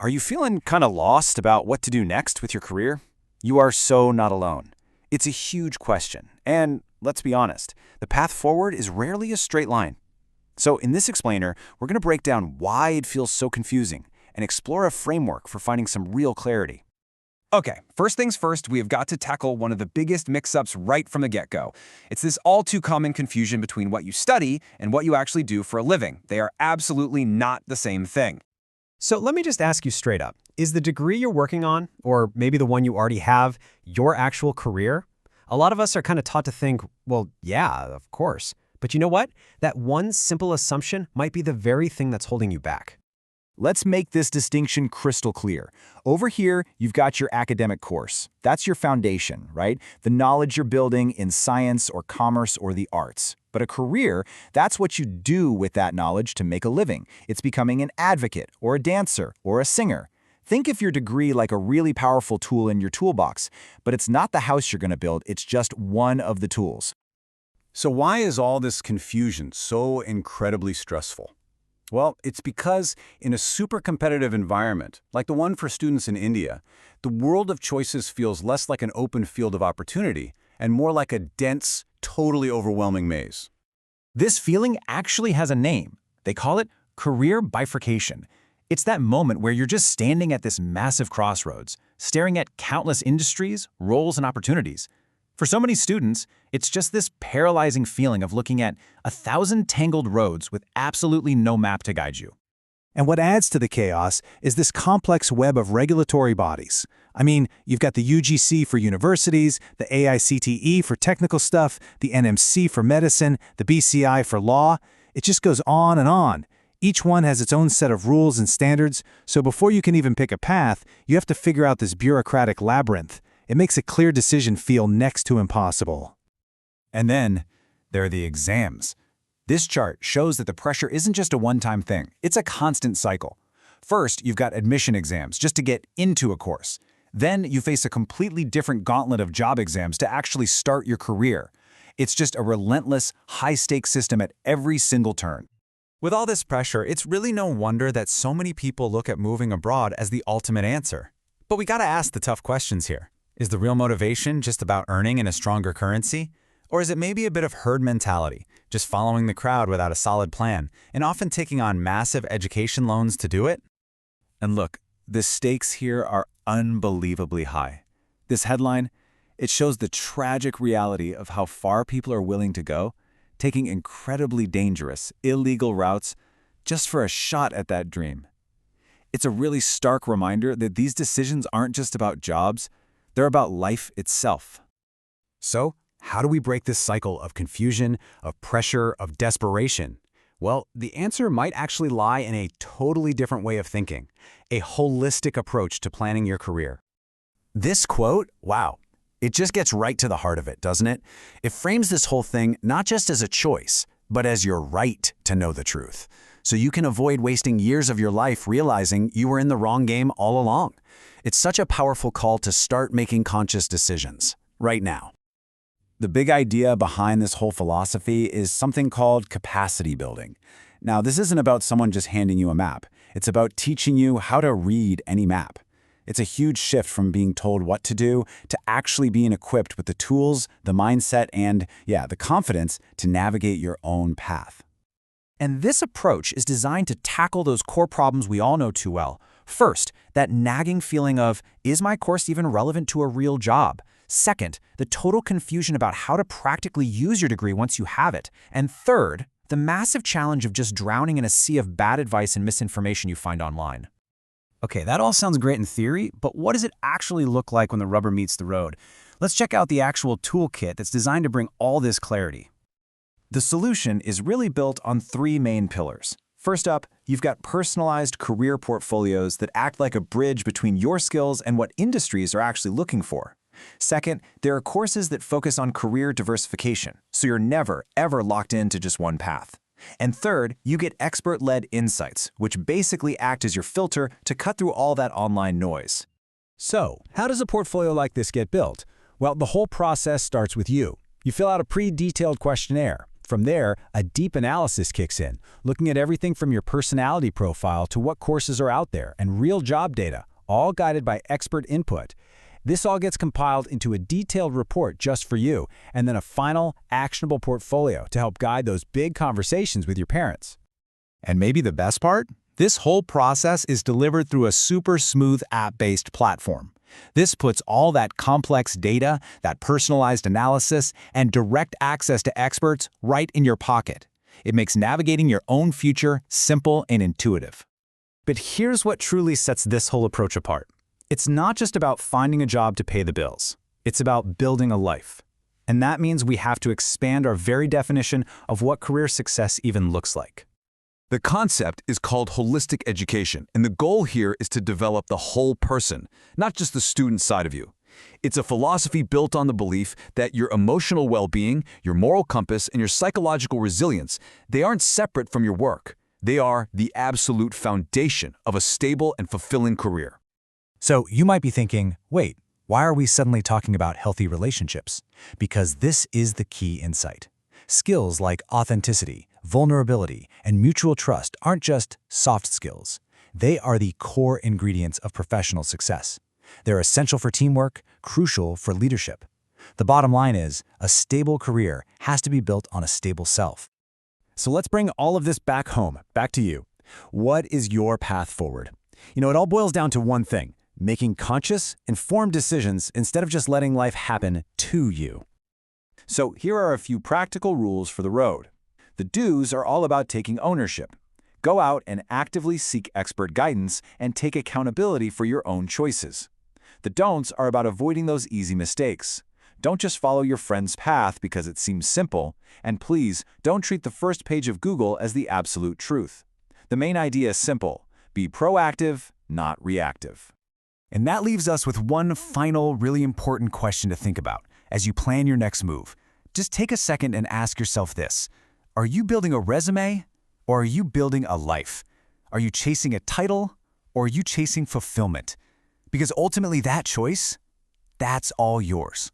Are you feeling kind of lost about what to do next with your career? You are so not alone. It's a huge question, and let's be honest, the path forward is rarely a straight line. So in this explainer, we're going to break down why it feels so confusing and explore a framework for finding some real clarity. Okay, first things first, we have got to tackle one of the biggest mix-ups right from the get-go. It's this all-too-common confusion between what you study and what you actually do for a living. They are absolutely not the same thing. So let me just ask you straight up. Is the degree you're working on, or maybe the one you already have, your actual career? A lot of us are kind of taught to think, well, yeah, of course. But you know what? That one simple assumption might be the very thing that's holding you back. Let's make this distinction crystal clear. Over here, you've got your academic course. That's your foundation, right? The knowledge you're building in science or commerce or the arts. But a career, that's what you do with that knowledge to make a living. It's becoming an advocate or a dancer or a singer. Think of your degree like a really powerful tool in your toolbox, but it's not the house you're going to build, it's just one of the tools. So why is all this confusion so incredibly stressful? Well, it's because in a super competitive environment, like the one for students in India, the world of choices feels less like an open field of opportunity and more like a dense, totally overwhelming maze. This feeling actually has a name. They call it career bifurcation. It's that moment where you're just standing at this massive crossroads, staring at countless industries, roles, and opportunities. For so many students, it's just this paralyzing feeling of looking at 1,000 tangled roads with absolutely no map to guide you. And what adds to the chaos is this complex web of regulatory bodies. I mean, you've got the UGC for universities, the AICTE for technical stuff, the NMC for medicine, the BCI for law. It just goes on and on. Each one has its own set of rules and standards, so before you can even pick a path, you have to figure out this bureaucratic labyrinth. It makes a clear decision feel next to impossible. And then there are the exams. This chart shows that the pressure isn't just a one-time thing. It's a constant cycle. First, you've got admission exams just to get into a course. Then you face a completely different gauntlet of job exams to actually start your career. It's just a relentless, high-stakes system at every single turn. With all this pressure, it's really no wonder that so many people look at moving abroad as the ultimate answer. But we gotta ask the tough questions here. Is the real motivation just about earning in a stronger currency? Or is it maybe a bit of herd mentality, just following the crowd without a solid plan, and often taking on massive education loans to do it? And look, the stakes here are unbelievably high. This headline, it shows the tragic reality of how far people are willing to go, taking incredibly dangerous, illegal routes just for a shot at that dream. It's a really stark reminder that these decisions aren't just about jobs, they're about life itself. So, how do we break this cycle of confusion, of pressure, of desperation? Well, the answer might actually lie in a totally different way of thinking, a holistic approach to planning your career. This quote, wow, it just gets right to the heart of it, doesn't it? It frames this whole thing not just as a choice, but as your right to know the truth. So you can avoid wasting years of your life realizing you were in the wrong game all along. It's such a powerful call to start making conscious decisions, right now. The big idea behind this whole philosophy is something called capacity building. Now, this isn't about someone just handing you a map. It's about teaching you how to read any map. It's a huge shift from being told what to do to actually being equipped with the tools, the mindset, and, the confidence to navigate your own path. And this approach is designed to tackle those core problems we all know too well. First, that nagging feeling of, is my course even relevant to a real job? Second, the total confusion about how to practically use your degree once you have it. And third, the massive challenge of just drowning in a sea of bad advice and misinformation you find online. Okay, that all sounds great in theory, but what does it actually look like when the rubber meets the road? Let's check out the actual toolkit that's designed to bring all this clarity. The solution is really built on three main pillars. First up, you've got personalized career portfolios that act like a bridge between your skills and what industries are actually looking for. Second, there are courses that focus on career diversification, so you're never, ever locked into just one path. And third, you get expert-led insights, which basically act as your filter to cut through all that online noise. So, how does a portfolio like this get built? Well, the whole process starts with you. You fill out a pre-detailed questionnaire. From there, a deep analysis kicks in, looking at everything from your personality profile to what courses are out there and real job data, all guided by expert input. This all gets compiled into a detailed report just for you, and then a final, actionable portfolio to help guide those big conversations with your parents. And maybe the best part? This whole process is delivered through a super smooth app-based platform. This puts all that complex data, that personalized analysis, and direct access to experts right in your pocket. It makes navigating your own future simple and intuitive. But here's what truly sets this whole approach apart. It's not just about finding a job to pay the bills. It's about building a life. And that means we have to expand our very definition of what career success even looks like. The concept is called holistic education, and the goal here is to develop the whole person, not just the student side of you. It's a philosophy built on the belief that your emotional well-being, your moral compass, and your psychological resilience, they aren't separate from your work. They are the absolute foundation of a stable and fulfilling career. So you might be thinking, wait, why are we suddenly talking about healthy relationships? Because this is the key insight. Skills like authenticity, vulnerability, and mutual trust aren't just soft skills. They are the core ingredients of professional success. They're essential for teamwork, crucial for leadership. The bottom line is, a stable career has to be built on a stable self. So let's bring all of this back home, back to you. What is your path forward? You know, it all boils down to one thing: making conscious, informed decisions instead of just letting life happen to you. So here are a few practical rules for the road. The do's are all about taking ownership. Go out and actively seek expert guidance and take accountability for your own choices. The don'ts are about avoiding those easy mistakes. Don't just follow your friend's path because it seems simple, and please don't treat the first page of Google as the absolute truth. The main idea is simple: be proactive, not reactive. And that leaves us with one final, really important question to think about as you plan your next move. Just take a second and ask yourself this: are you building a resume, or are you building a life? Are you chasing a title, or are you chasing fulfillment? Because ultimately that choice, that's all yours.